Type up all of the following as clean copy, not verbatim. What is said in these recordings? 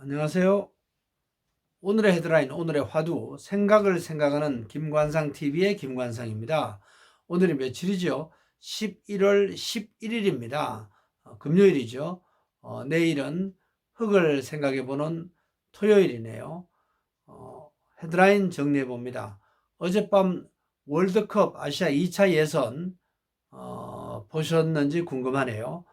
안녕하세요. 오늘의 헤드라인, 오늘의 화두, 생각을 생각하는 김관상TV의 김관상입니다. 오늘이 며칠이죠? 11월 11일입니다. 금요일이죠. 내일은 흙을 생각해보는 토요일이네요. 헤드라인 정리해 봅니다. 어젯밤 월드컵 아시아 2차 예선 보셨는지 궁금하네요.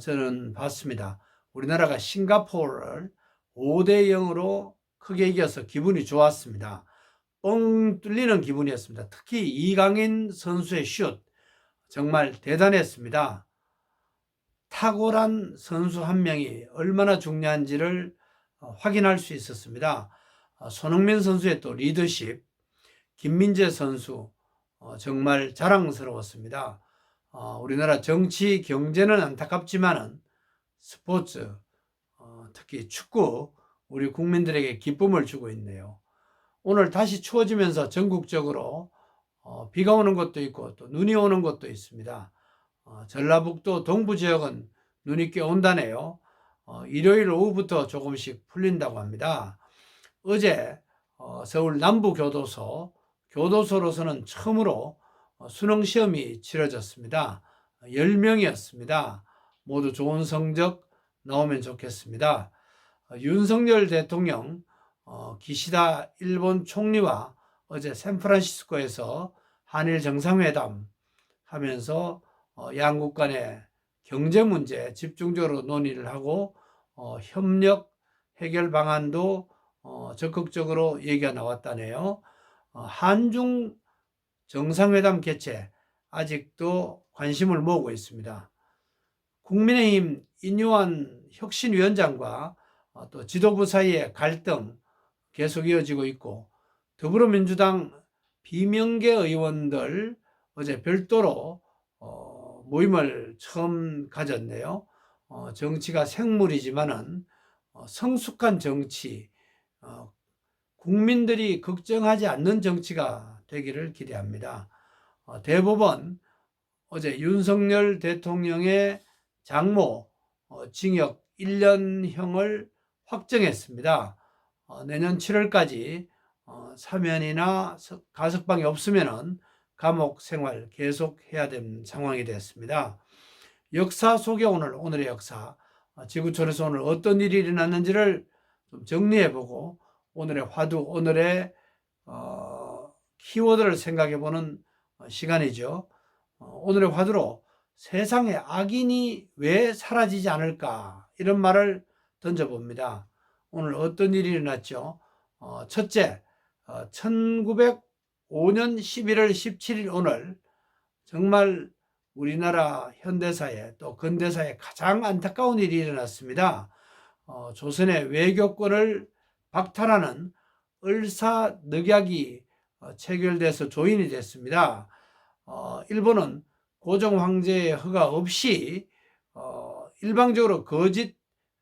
저는 봤습니다. 우리나라가 싱가포르를 5대 0으로 크게 이겨서 기분이 좋았습니다. 뻥 뚫리는 기분이었습니다. 특히 이강인 선수의 슛 정말 대단했습니다. 탁월한 선수 한 명이 얼마나 중요한지를 확인할 수 있었습니다. 손흥민 선수의 또 리더십, 김민재 선수 정말 자랑스러웠습니다. 우리나라 정치 경제는 안타깝지만은 스포츠, 특히 축구 우리 국민들에게 기쁨을 주고 있네요. 오늘 다시 추워지면서 전국적으로 비가 오는 곳도 있고 또 눈이 오는 곳도 있습니다. 전라북도 동부 지역은 눈이 꽤 온다네요. 일요일 오후부터 조금씩 풀린다고 합니다. 어제 서울 교도소로서는 처음으로 수능 시험이 치러졌습니다. 10명이었습니다. 모두 좋은 성적 나오면 좋겠습니다. 윤석열 대통령, 기시다 일본 총리와 어제 샌프란시스코에서 한일 정상회담 하면서 양국 간의 경제 문제 집중적으로 논의를 하고 협력 해결 방안도 적극적으로 얘기가 나왔다네요. 한중 정상회담 개최 아직도 관심을 모으고 있습니다. 국민의힘 인요한 혁신위원장과 또 지도부 사이의 갈등 계속 이어지고 있고, 더불어민주당 비명계 의원들 어제 별도로 모임을 처음 가졌네요. 정치가 생물이지만은 성숙한 정치, 국민들이 걱정하지 않는 정치가 되기를 기대합니다. 대법원 어제 윤석열 대통령의 장모 징역 1년형을 확정했습니다. 내년 7월까지 사면이나 가석방이 없으면 감옥 생활 계속해야 되는 상황이 됐습니다. 역사 속에 오늘의 역사, 지구촌에서 오늘 어떤 일이 일어났는지를 좀 정리해보고 오늘의 화두, 오늘의 키워드를 생각해보는 시간이죠. 오늘의 화두로 세상에 악인이 왜 사라지지 않을까, 이런 말을 던져봅니다. 오늘 어떤 일이 일어났죠? 첫째, 1905년 11월 17일 오늘 정말 우리나라 현대사에 또 근대사에 가장 안타까운 일이 일어났습니다. 조선의 외교권을 박탈하는 을사늑약이 체결돼서 조인이 됐습니다. 일본은 고종 황제의 허가 없이 일방적으로 거짓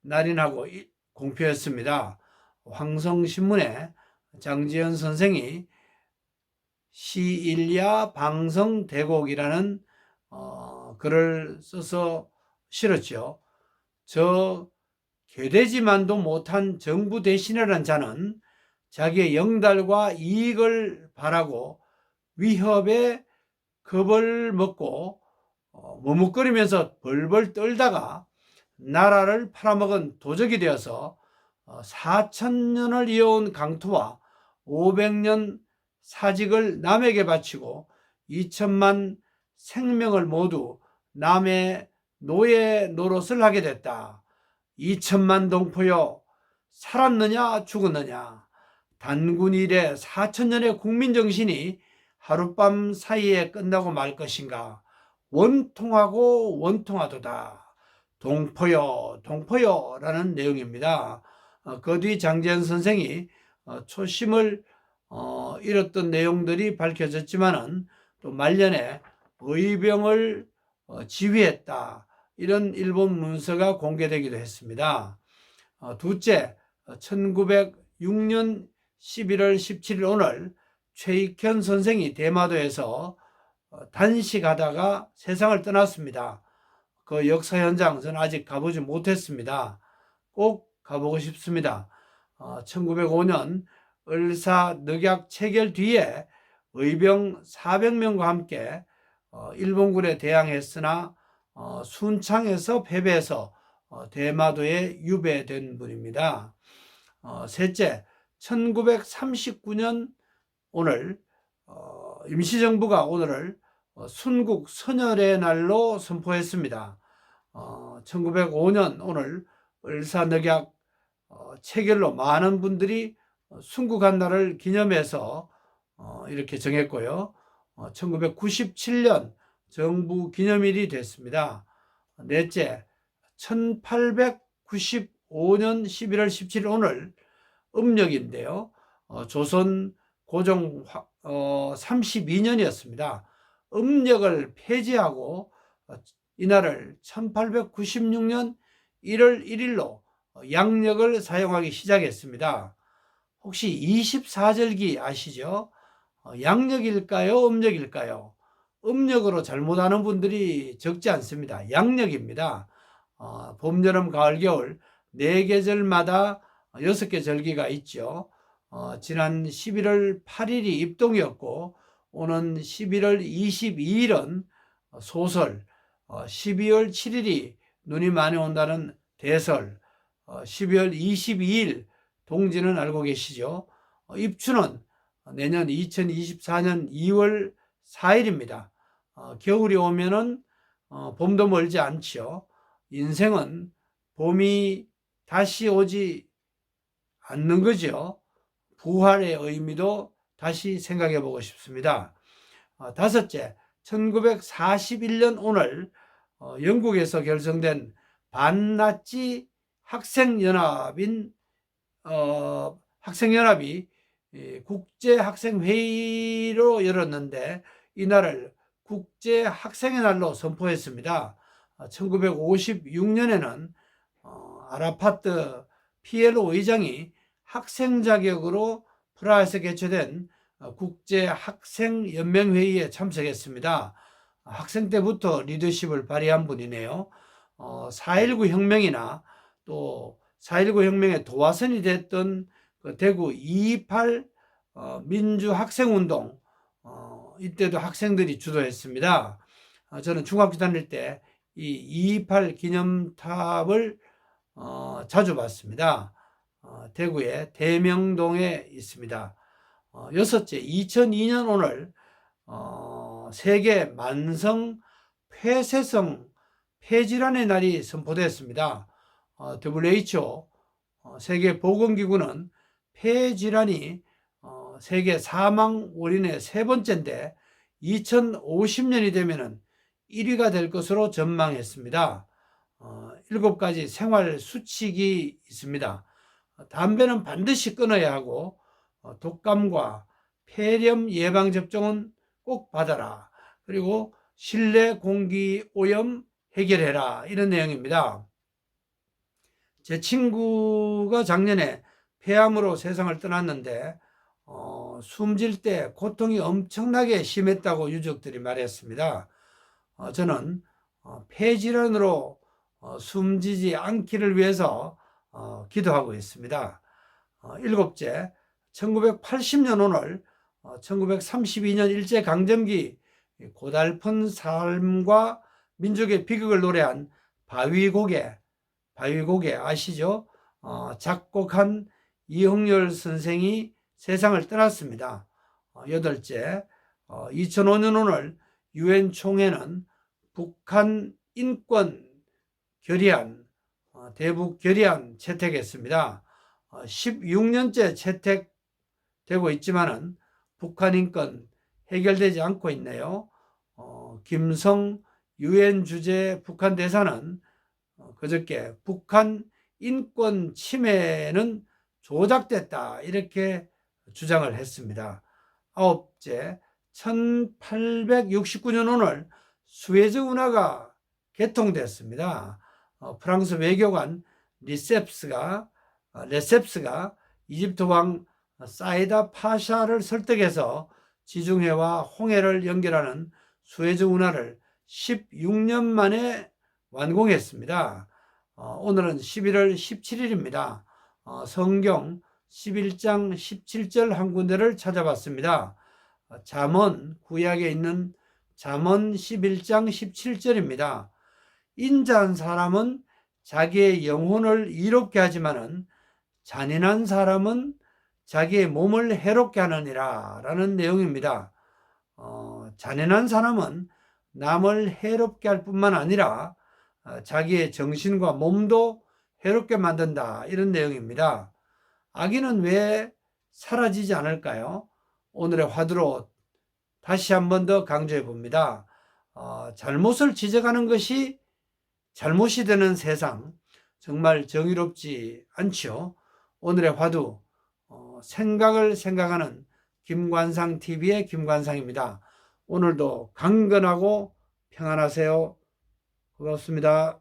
날인하고 공표했습니다. 황성신문에 장지현 선생이 시일야 방성대곡이라는 글을 써서 실었죠. 저 개되지만도 못한 정부 대신이라는 자는 자기의 영달과 이익을 바라고 위협에 겁을 먹고 머뭇거리면서 벌벌 떨다가 나라를 팔아먹은 도적이 되어서 4,000년을 이어온 강토와 500년 사직을 남에게 바치고 2천만 생명을 모두 남의 노예 노릇을 하게 됐다. 2천만 동포여, 살았느냐 죽었느냐. 단군 이래 4,000년의 국민정신이 하룻밤 사이에 끝나고 말 것인가. 원통하고 원통하도다. 동포여 동포여 라는 내용입니다. 그 뒤 장지현 선생이 초심을 잃었던 내용들이 밝혀졌지만은 또 말년에 의병을 지휘했다, 이런 일본 문서가 공개되기도 했습니다. 둘째, 1906년 11월 17일 오늘 최익현 선생이 대마도에서 단식하다가 세상을 떠났습니다. 그 역사 현장 저는 아직 가보지 못했습니다. 꼭 가보고 싶습니다. 1905년 을사늑약 체결 뒤에 의병 400명과 함께 일본군에 대항했으나 순창에서 패배해서 대마도에 유배된 분입니다. 셋째, 1939년 오늘 임시정부가 오늘을 순국 선열의 날로 선포했습니다. 1905년 오늘 을사늑약 체결로 많은 분들이 순국한 날을 기념해서 이렇게 정했고요. 1997년 정부 기념일이 됐습니다. 넷째, 1895년 11월 17일 오늘 음력인데요. 조선 고종 32년이었습니다. 음력을 폐지하고 이날을 1896년 1월 1일로 양력을 사용하기 시작했습니다. 혹시 24절기 아시죠? 양력일까요? 음력일까요? 음력으로 잘못 아는 분들이 적지 않습니다. 양력입니다. 봄, 여름, 가을, 겨울 4계절마다 6개 절기가 있죠. 지난 11월 8일이 입동이었고 오는 11월 22일은 소설, 12월 7일이 눈이 많이 온다는 대설, 12월 22일 동지는 알고 계시죠? 입추는 내년 2024년 2월 4일입니다. 겨울이 오면은 봄도 멀지 않죠. 인생은 봄이 다시 오지 않는 거죠. 부활의 의미도 다시 생각해 보고 싶습니다. 다섯째, 1941년 오늘 영국에서 결성된 반나치 학생연합이 국제학생회의로 열었는데 이날을 국제학생의 날로 선포했습니다. 1956년에는 아라파트 PLO 의장이 학생 자격으로 프라하에서 개최된 국제학생연맹회의에 참석했습니다. 학생 때부터 리더십을 발휘한 분이네요. 4.19 혁명이나 또 4.19 혁명의 도화선이 됐던 대구 2.28 민주학생운동, 이때도 학생들이 주도했습니다. 저는 중학교 다닐 때 이 2.28 기념탑을 자주 봤습니다. 대구의 대명동에 있습니다. 여섯째, 2002년 오늘 세계 만성 폐쇄성 폐질환의 날이 선포됐습니다. WHO 세계보건기구는 폐질환이 세계 사망 원인의 3번째인데 2050년이 되면 1위가 될 것으로 전망했습니다. 7가지 생활 수칙이 있습니다. 담배는 반드시 끊어야 하고 독감과 폐렴 예방접종은 꼭 받아라. 그리고 실내 공기 오염 해결해라. 이런 내용입니다. 제 친구가 작년에 폐암으로 세상을 떠났는데 숨질 때 고통이 엄청나게 심했다고 유족들이 말했습니다. 저는 폐질환으로 숨지지 않기를 위해서 기도하고 있습니다. 일곱째, 1980년 오늘 1932년 일제강점기 고달픈 삶과 민족의 비극을 노래한 바위고개 아시죠? 작곡한 이홍열 선생이 세상을 떠났습니다. 여덟째, 2005년 오늘 유엔 총회는 북한 인권 결의안, 대북 결의안 채택했습니다. 16년째 채택되고 있지만은 북한 인권 해결되지 않고 있네요. 김성 유엔 주재 북한 대사는 그저께 북한 인권 침해는 조작됐다 이렇게 주장을 했습니다. 아홉째, 1869년 오늘 수에즈 운하가 개통됐습니다. 프랑스 외교관 레셉스가 이집트 왕 사이다 파샤를 설득해서 지중해와 홍해를 연결하는 수에즈 운하를 16년 만에 완공했습니다. 오늘은 11월 17일입니다. 성경 11장 17절 한 군데를 찾아봤습니다. 잠언, 구약에 있는 잠언 11장 17절입니다. 인자한 사람은 자기의 영혼을 이롭게 하지만은 잔인한 사람은 자기의 몸을 해롭게 하느니라 라는 내용입니다. 잔인한 사람은 남을 해롭게 할 뿐만 아니라 자기의 정신과 몸도 해롭게 만든다, 이런 내용입니다. 악인은 왜 사라지지 않을까요? 오늘의 화두로 다시 한 번 더 강조해 봅니다. 잘못을 지적하는 것이 잘못이 되는 세상, 정말 정의롭지 않죠. 오늘의 화두, 생각을 생각하는 김관상TV의 김관상입니다. 오늘도 강건하고 평안하세요. 고맙습니다.